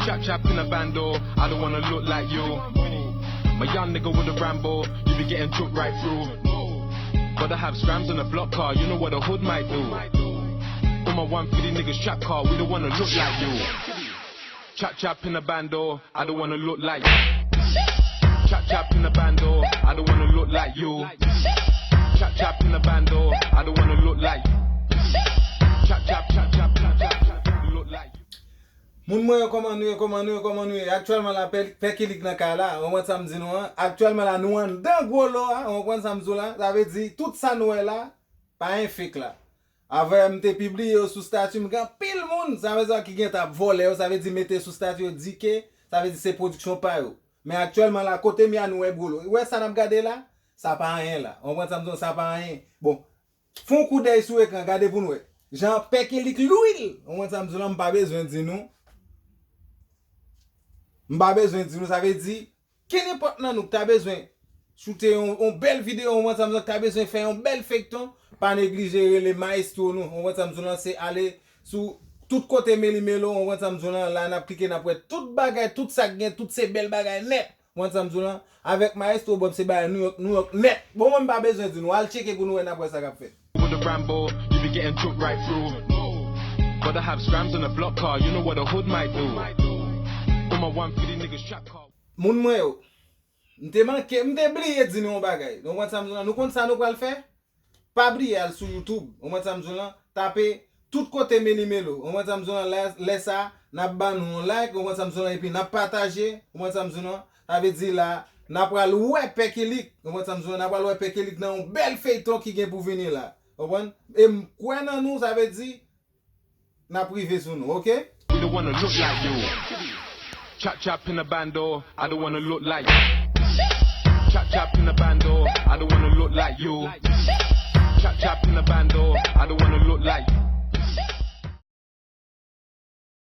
Chap chap in a bando, I don't wanna look like you. My young nigga with a Rambo, you be getting took right through. Gotta have scrams on a block car, you know what a hood might do. All my 150 niggas trap car, we don't wanna look like you. Chap chap in a bando, I don't wanna look like you. Chap chap in a bando, I don't wanna look like you. Chap chap in a bando, I don't wanna look like you. Chap chap chap chap chap chap chap look like you. Moun mwen comment nous actuellement la pekilik nan ka la on wè ça me dit nou actuellement la nou an dans gros lo on prend ça me là ça veut dire tout ça nou là pas un fake là avant m'te publié sous statut m'gan pile moun ça veut dire qui gen t'a volé ça veut dire mettre sous statut dit que ça veut dire c'est production pas yo mais actuellement la côté mi a nou gros lo ouais ça n'a regardé là ça pas rien là on prend ça me ça pas rien bon font coup d'œil sur écran regardez pour nous Jean pekilik l'huile on prend ça me là m'pas besoin dire nous M'pa besoin de nous, ça veut dire, quel n'importe nan nous t'as besoin shooter une belle vidéo, on ça me t'as besoin faire un bel feuilleton, pas négliger les maestros nous, on ça me c'est aller sous tout côté méli-mélo, on ça me là n'appliquer n'après toute bagaille, tout ça gain, toutes ces belles bagailles net, on ça me avec maestro Bob c'est ba New York net. Bon même pas besoin de nous, al checker pour nous après ça qu'a fait. With the Rambo, you be getting took right through. Gotta have scrams on a block car, you know what a hood might do. All my 150 niggas trap car. Moun mwen yo, m'te oublié di nou bagay. Nou wè ça nous compte ça nous pral faire? Pas oublier al sur YouTube. On wè ça taper tout côté méli-mélo. On wè ça laisse ça, n'a ban nou like, on wè ça et puis n'a partager. On wè ça ça veut dire là, n'a pral ouais pekilik. On wè ça n'a pral ouais pekilik dans un bel feuilleton qui vient pour venir là. Comprendre? Et quoi nan nous ça veut dire n'a privé sur nous, OK? We don't wanna look like you. Chap chap in a bando, I don't wanna look like you. Chap chap in a bando, I don't wanna look like you. Chap chap in a bando, I don't wanna look like you.